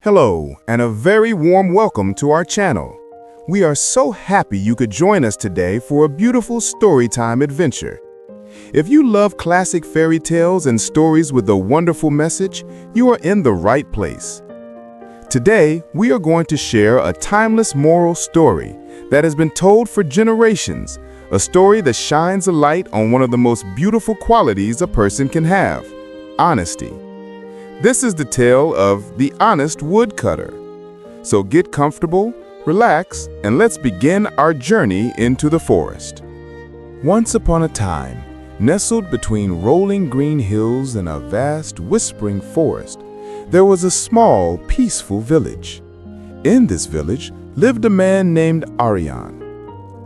Hello, and a very warm welcome to our channel. We are so happy you could join us today for a beautiful storytime adventure. If you love classic fairy tales and stories with a wonderful message, you are in the right place. Today, we are going to share a timeless moral story that has been told for generations, a story that shines a light on one of the most beautiful qualities a person can have: honesty. This is the tale of the Honest Woodcutter. So get comfortable, relax, and let's begin our journey into the forest. Once upon a time, nestled between rolling green hills and a vast, whispering forest, there was a small, peaceful village. In this village lived a man named Arion.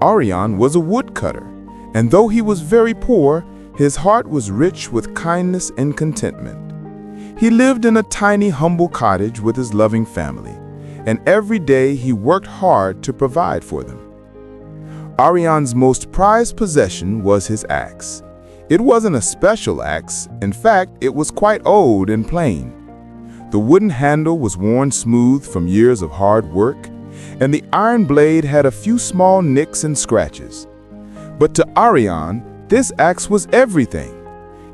Arion was a woodcutter, and though he was very poor, his heart was rich with kindness and contentment. He lived in a tiny, humble cottage with his loving family, and every day he worked hard to provide for them. Arion's most prized possession was his axe. It wasn't a special axe. In fact, it was quite old and plain. The wooden handle was worn smooth from years of hard work, and the iron blade had a few small nicks and scratches. But to Arion, this axe was everything.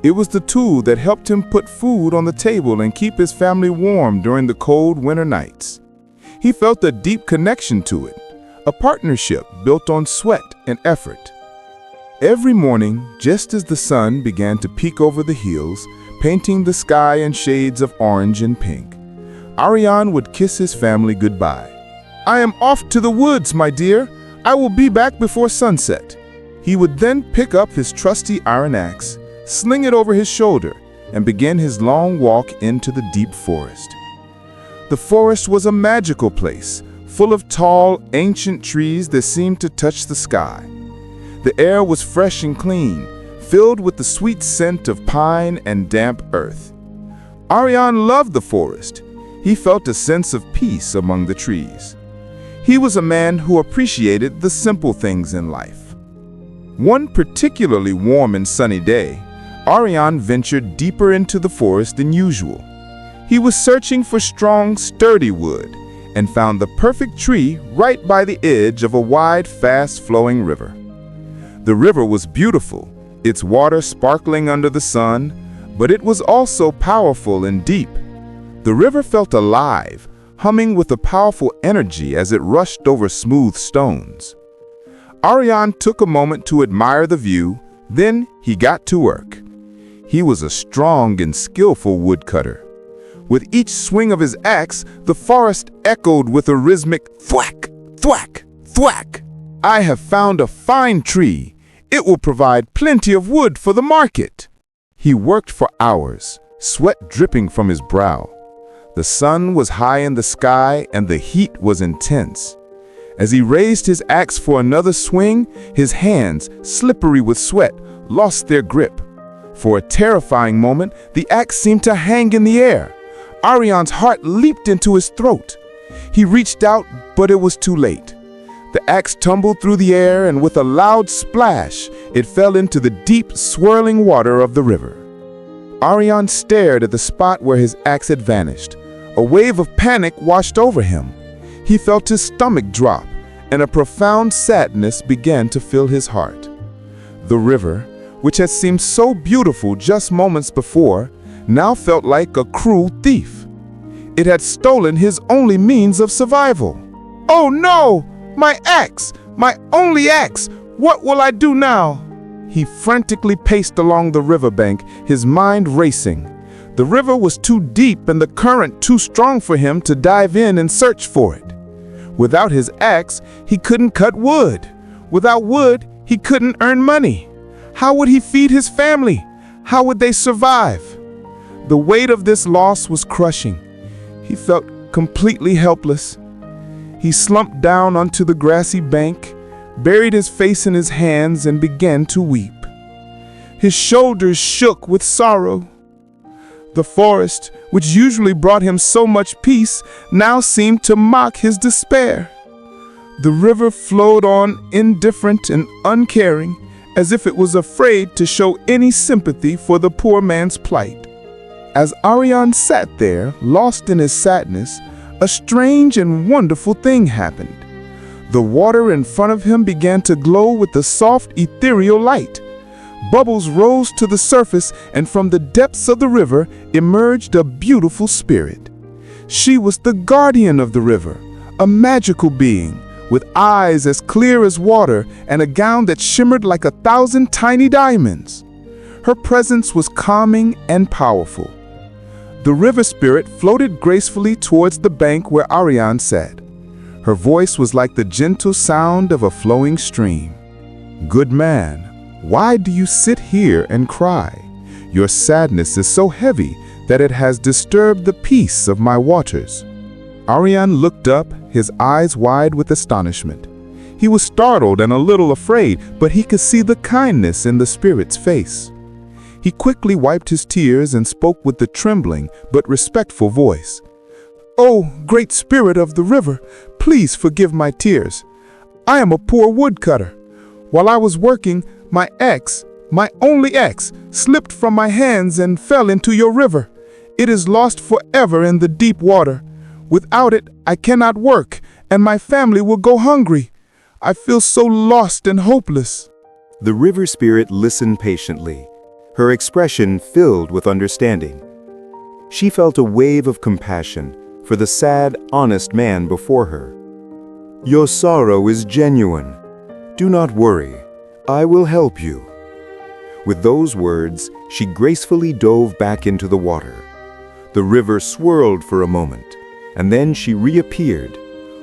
It was the tool that helped him put food on the table and keep his family warm during the cold winter nights. He felt a deep connection to it, a partnership built on sweat and effort. Every morning, just as the sun began to peek over the hills, painting the sky in shades of orange and pink, Arion would kiss his family goodbye. "I am off to the woods, my dear. I will be back before sunset." He would then pick up his trusty iron axe, sling it over his shoulder, and begin his long walk into the deep forest. The forest was a magical place, full of tall, ancient trees that seemed to touch the sky. The air was fresh and clean, filled with the sweet scent of pine and damp earth. Arion loved the forest. He felt a sense of peace among the trees. He was a man who appreciated the simple things in life. One particularly warm and sunny day, Arion ventured deeper into the forest than usual. He was searching for strong, sturdy wood and found the perfect tree right by the edge of a wide, fast-flowing river. The river was beautiful, its water sparkling under the sun, but it was also powerful and deep. The river felt alive, humming with a powerful energy as it rushed over smooth stones. Arion took a moment to admire the view, then he got to work. He was a strong and skillful woodcutter. With each swing of his axe, the forest echoed with a rhythmic thwack, thwack, thwack. "I have found a fine tree. It will provide plenty of wood for the market." He worked for hours, sweat dripping from his brow. The sun was high in the sky and the heat was intense. As he raised his axe for another swing, his hands, slippery with sweat, lost their grip. For a terrifying moment, the axe seemed to hang in the air. Arion's heart leaped into his throat. He reached out, but it was too late. The axe tumbled through the air, and with a loud splash, it fell into the deep, swirling water of the river. Arion stared at the spot where his axe had vanished. A wave of panic washed over him. He felt his stomach drop, and a profound sadness began to fill his heart. The river, which had seemed so beautiful just moments before, now felt like a cruel thief. It had stolen his only means of survival. "Oh no! My axe! My only axe! What will I do now?" He frantically paced along the riverbank, his mind racing. The river was too deep and the current too strong for him to dive in and search for it. Without his axe, he couldn't cut wood. Without wood, he couldn't earn money. How would he feed his family? How would they survive? The weight of this loss was crushing. He felt completely helpless. He slumped down onto the grassy bank, buried his face in his hands, and began to weep. His shoulders shook with sorrow. The forest, which usually brought him so much peace, now seemed to mock his despair. The river flowed on, indifferent and uncaring, as if it was afraid to show any sympathy for the poor man's plight. As Arion sat there, lost in his sadness, a strange and wonderful thing happened. The water in front of him began to glow with a soft, ethereal light. Bubbles rose to the surface, and from the depths of the river emerged a beautiful spirit. She was the guardian of the river, a magical being, with eyes as clear as water and a gown that shimmered like 1,000 tiny diamonds. Her presence was calming and powerful. The river spirit floated gracefully towards the bank where Arion sat. Her voice was like the gentle sound of a flowing stream. "Good man, why do you sit here and cry? Your sadness is so heavy that it has disturbed the peace of my waters." Arion looked up, his eyes wide with astonishment. He was startled and a little afraid, but he could see the kindness in the spirit's face. He quickly wiped his tears and spoke with a trembling but respectful voice. "Oh, great spirit of the river, please forgive my tears. I am a poor woodcutter. While I was working, my only axe, slipped from my hands and fell into your river. It is lost forever in the deep water. Without it, I cannot work, and my family will go hungry. I feel so lost and hopeless." The river spirit listened patiently, her expression filled with understanding. She felt a wave of compassion for the sad, honest man before her. "Your sorrow is genuine. Do not worry. I will help you." With those words, she gracefully dove back into the water. The river swirled for a moment, and then she reappeared,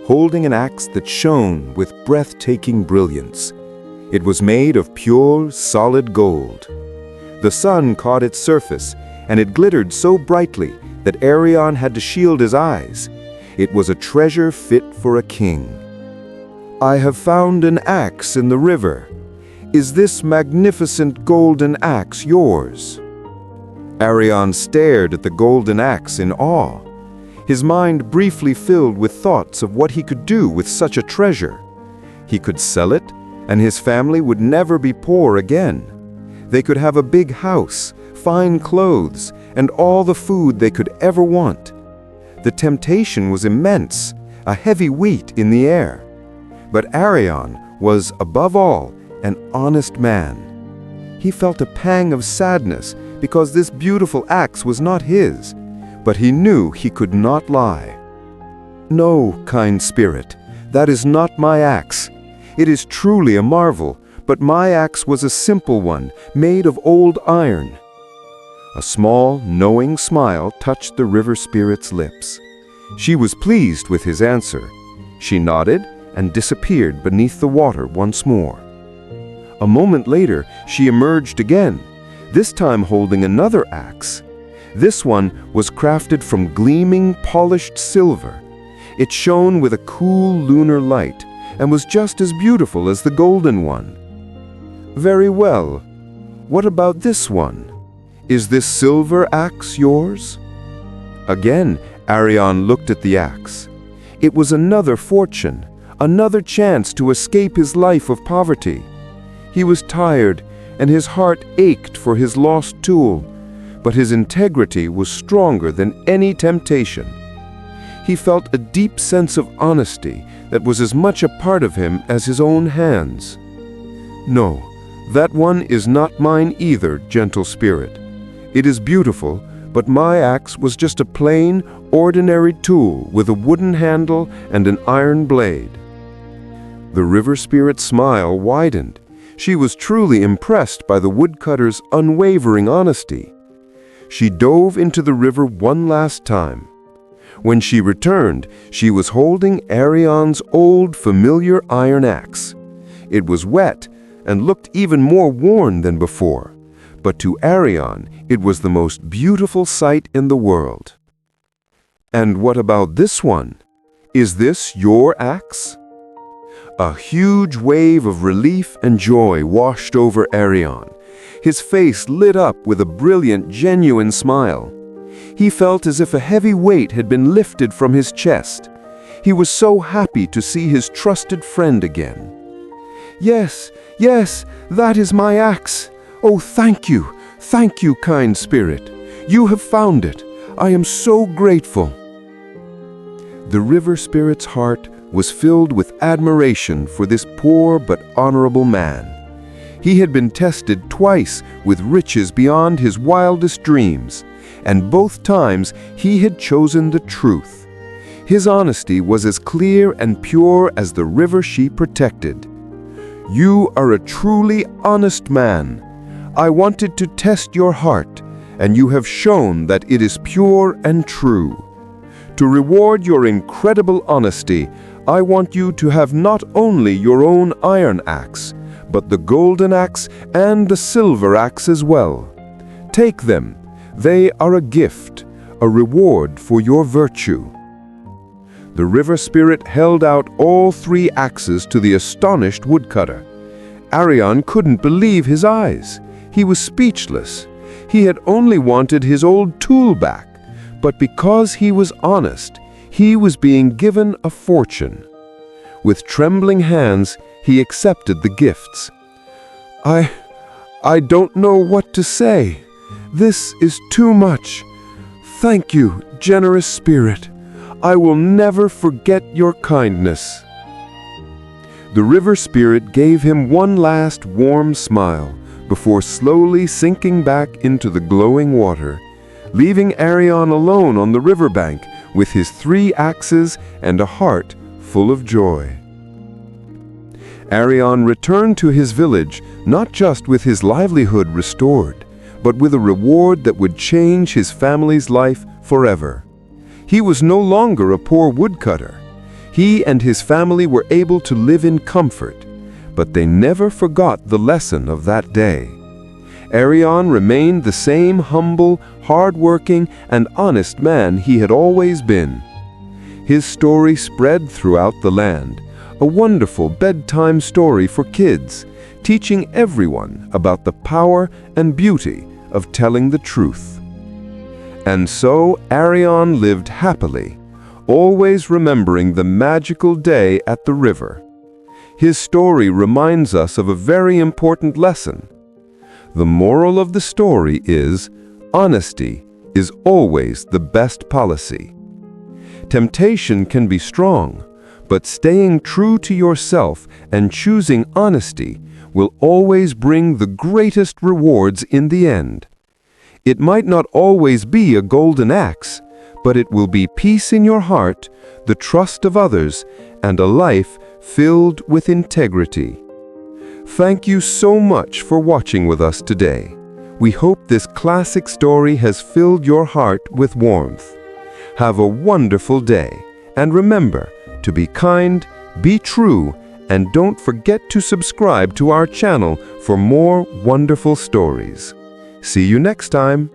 holding an axe that shone with breathtaking brilliance. It was made of pure, solid gold. The sun caught its surface, and it glittered so brightly that Arion had to shield his eyes. It was a treasure fit for a king. "I have found an axe in the river. Is this magnificent golden axe yours?" Arion stared at the golden axe in awe. His mind briefly filled with thoughts of what he could do with such a treasure. He could sell it, and his family would never be poor again. They could have a big house, fine clothes, and all the food they could ever want. The temptation was immense, a heavy weight in the air. But Arion was, above all, an honest man. He felt a pang of sadness because this beautiful axe was not his, but he knew he could not lie. "No, kind spirit, that is not my axe. It is truly a marvel, but my axe was a simple one, made of old iron." A small, knowing smile touched the river spirit's lips. She was pleased with his answer. She nodded and disappeared beneath the water once more. A moment later, she emerged again, this time holding another axe. This one was crafted from gleaming, polished silver. It shone with a cool lunar light and was just as beautiful as the golden one. "Very well. What about this one? Is this silver axe yours?" Again, Arion looked at the axe. It was another fortune, another chance to escape his life of poverty. He was tired, and his heart ached for his lost tool, but his integrity was stronger than any temptation. He felt a deep sense of honesty that was as much a part of him as his own hands. "No, that one is not mine either, gentle spirit. It is beautiful, but my axe was just a plain, ordinary tool with a wooden handle and an iron blade." The river spirit's smile widened. She was truly impressed by the woodcutter's unwavering honesty. She dove into the river one last time. When she returned, she was holding Arion's old familiar iron axe. It was wet and looked even more worn than before, but to Arion it was the most beautiful sight in the world. "And what about this one? Is this your axe?" A huge wave of relief and joy washed over Arion. His face lit up with a brilliant, genuine smile. He felt as if a heavy weight had been lifted from his chest. He was so happy to see his trusted friend again. Yes, that is my axe. Oh, thank you, kind spirit. You have found it. I am so grateful." The river spirit's heart was filled with admiration for this poor but honorable man. He had been tested twice with riches beyond his wildest dreams, and both times he had chosen the truth. His honesty was as clear and pure as the river she protected. "You are a truly honest man. I wanted to test your heart, and you have shown that it is pure and true. To reward your incredible honesty, I want you to have not only your own iron axe, but the golden axe and the silver axe as well. Take them. They are a gift, a reward for your virtue." The river spirit held out all 3 axes to the astonished woodcutter. Arion couldn't believe his eyes. He was speechless. He had only wanted his old tool back, but because he was honest, he was being given a fortune. With trembling hands, he accepted the gifts. I don't know what to say. This is too much. Thank you, generous spirit. I will never forget your kindness." The river spirit gave him one last warm smile before slowly sinking back into the glowing water, leaving Arion alone on the riverbank with his 3 axes and a heart full of joy. Arion returned to his village not just with his livelihood restored, but with a reward that would change his family's life forever. He was no longer a poor woodcutter. He and his family were able to live in comfort, but they never forgot the lesson of that day. Arion remained the same humble, hardworking, and honest man he had always been. His story spread throughout the land, a wonderful bedtime story for kids, teaching everyone about the power and beauty of telling the truth. And so Arion lived happily, always remembering the magical day at the river. His story reminds us of a very important lesson. The moral of the story is, honesty is always the best policy. Temptation can be strong, but staying true to yourself and choosing honesty will always bring the greatest rewards in the end. It might not always be a golden axe, but it will be peace in your heart, the trust of others, and a life filled with integrity. Thank you so much for watching with us today. We hope this classic story has filled your heart with warmth. Have a wonderful day, and remember to be kind, be true, and don't forget to subscribe to our channel for more wonderful stories. See you next time.